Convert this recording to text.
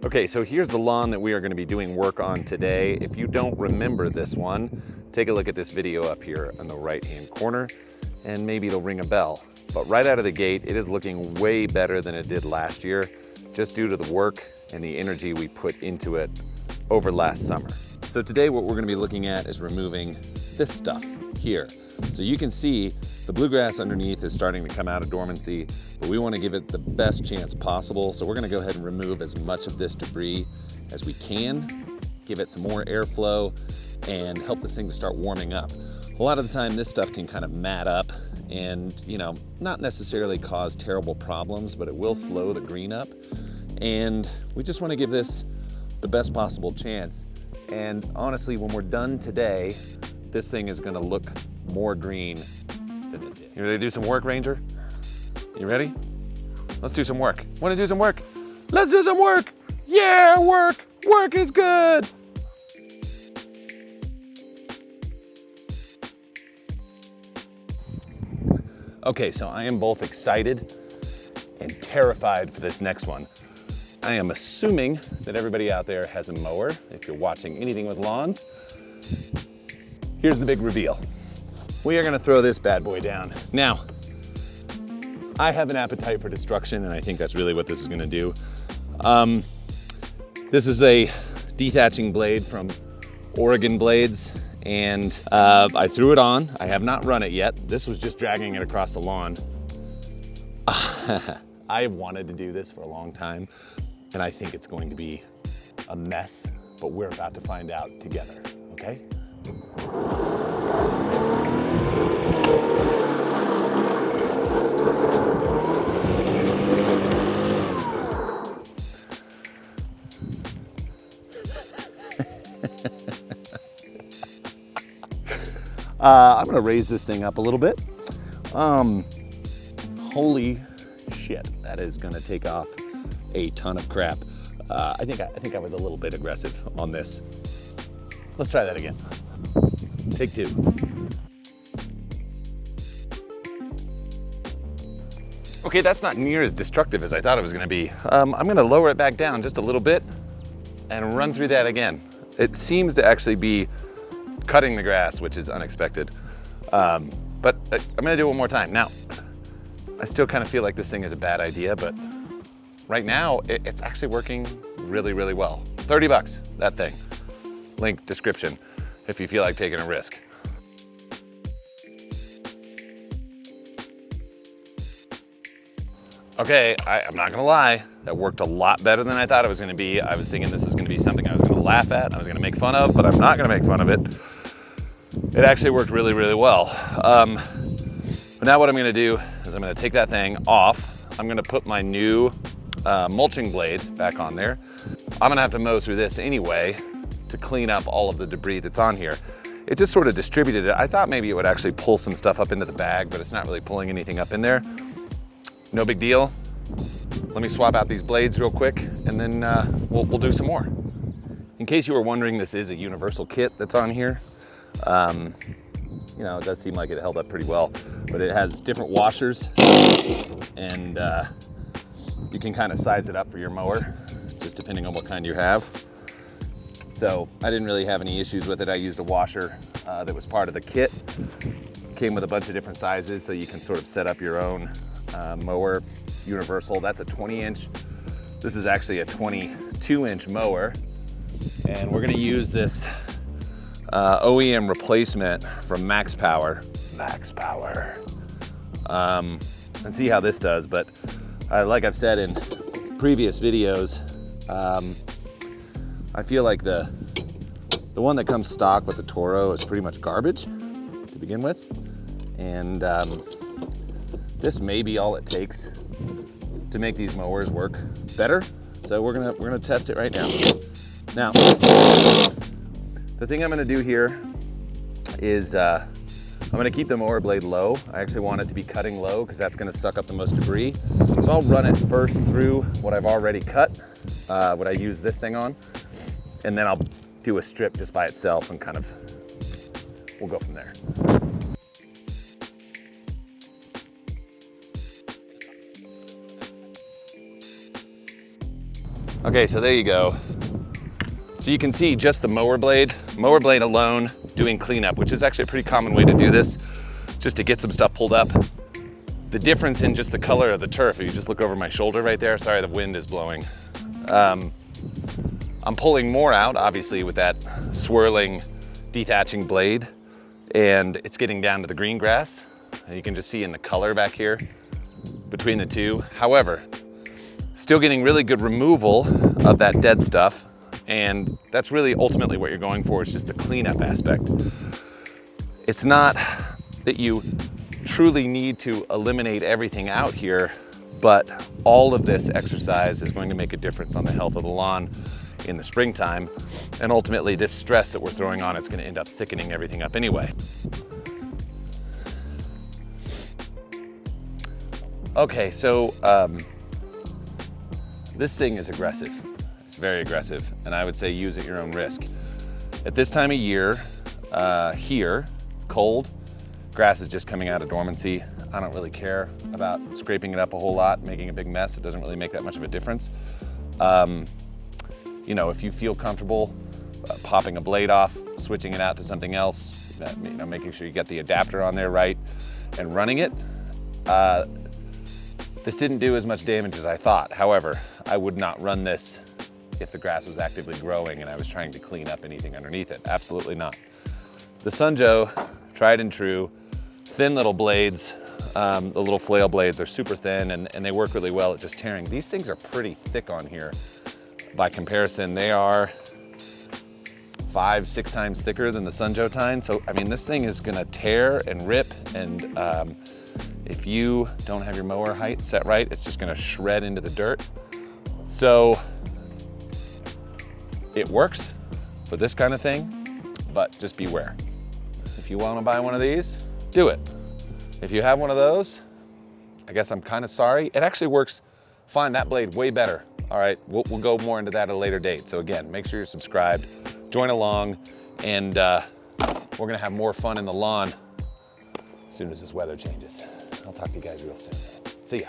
Okay, so here's the lawn that we are going to be doing work on today. If you don't remember this one, take a look at this video up here on the right-hand corner, and maybe it'll ring a bell. But right out of the gate, it is looking way better than it did last year, just due to the work and the energy we put into it over last summer. So today what we're going to be looking at is removing this stuff here. So you can see the bluegrass underneath is starting to come out of dormancy, but we want to give it the best chance possible. So we're going to go ahead and remove as much of this debris as we can, give it some more airflow, and help this thing to start warming up. A lot of the time this stuff can kind of mat up and, you know, not necessarily cause terrible problems, but it will slow the green up. And we just want to give this the best possible chance. And honestly, when we're done today, this thing is going to look more green than it did. You ready to do some work, Ranger? You ready? Let's do some work. Want to do some work? Let's do some work! Yeah, work! Work is good! Okay, so I am both excited and terrified for this next one. I am assuming that everybody out there has a mower. If you're watching anything with lawns, here's the big reveal. We are gonna throw this bad boy down. Now, I have an appetite for destruction, and I think that's really what this is gonna do. This is a dethatching blade from Oregon Blades, and I threw it on. I have not run it yet. This was just dragging it across the lawn. I have wanted to do this for a long time, and I think it's going to be a mess, but we're about to find out together, okay? I'm gonna raise this thing up a little bit. Holy shit, that is gonna take off a ton of crap. I think I was a little bit aggressive on this. Let's try that again. Take two. Okay, that's not near as destructive as I thought it was gonna be. I'm gonna lower it back down just a little bit and run through that again. It seems to actually be cutting the grass, which is unexpected. But I'm gonna do it one more time. Now, I still kind of feel like this thing is a bad idea, but right now it's actually working really, really well. 30 bucks, that thing. Link description if you feel like taking a risk. Okay, I'm not gonna lie, that worked a lot better than I thought it was gonna be. I was thinking this was gonna be something I was gonna laugh at, I was gonna make fun of, but I'm not gonna make fun of it. It actually worked really, really well. But now what I'm gonna do is I'm gonna take that thing off. I'm gonna put my new mulching blade back on there. I'm gonna have to mow through this anyway to clean up all of the debris that's on here. It just sort of distributed it. I thought maybe it would actually pull some stuff up into the bag, but it's not really pulling anything up in there. No big deal. Let me swap out these blades real quick, and then we'll do some more. In case you were wondering, this is a universal kit that's on here. You know, it does seem like it held up pretty well, but it has different washers, and you can kind of size it up for your mower, just depending on what kind you have. So I didn't really have any issues with it. I used a washer that was part of the kit. Came with a bunch of different sizes, so you can sort of set up your own mower universal. That's a 20-inch. This is actually a 22-inch mower, and we're gonna use this OEM replacement from Max Power, and see how this does. But like I've said in previous videos, I feel like the one that comes stock with the Toro is pretty much garbage to begin with, and this may be all it takes to make these mowers work better. So we're gonna test it right now. Now, the thing I'm gonna do here is I'm gonna keep the mower blade low. I actually want it to be cutting low because that's gonna suck up the most debris. So I'll run it first through what I've already cut, what I use this thing on, and then I'll do a strip just by itself and kind of, we'll go from there. Okay, so there you go. So you can see just the mower blade alone doing cleanup, which is actually a pretty common way to do this, just to get some stuff pulled up. The difference in just the color of the turf, if you just look over my shoulder right there, sorry, the wind is blowing. I'm pulling more out, obviously, with that swirling, dethatching blade, and it's getting down to the green grass. And you can just see in the color back here between the two. However, still getting really good removal of that dead stuff, and that's really ultimately what you're going for, is just the cleanup aspect. It's not that you truly need to eliminate everything out here, but all of this exercise is going to make a difference on the health of the lawn in the springtime, and ultimately this stress that we're throwing on, it's going to end up thickening everything up anyway. Okay, so this thing is aggressive. It's very aggressive, and I would say use at your own risk. At this time of year, here, it's cold, grass is just coming out of dormancy. I don't really care about scraping it up a whole lot, making a big mess. It doesn't really make that much of a difference. You know, if you feel comfortable popping a blade off, switching it out to something else, you know, making sure you get the adapter on there right, and running it, this didn't do as much damage as I thought. However, I would not run this if the grass was actively growing and I was trying to clean up anything underneath it. Absolutely not. The SunJoe, tried and true, thin little blades. The little flail blades are super thin, and they work really well at just tearing. These things are pretty thick on here. By comparison, they are 5-6 times thicker than the SunJoe tine. So, I mean, this thing is gonna tear and rip, and if you don't have your mower height set right, it's just gonna shred into the dirt. So, it works for this kind of thing, but just beware. If you wanna buy one of these, do it. If you have one of those, I guess I'm kind of sorry. It actually works fine, that blade way better. All right, we'll go more into that at a later date. So again, make sure you're subscribed, join along, and we're gonna have more fun in the lawn as soon as this weather changes. I'll talk to you guys real soon. See ya.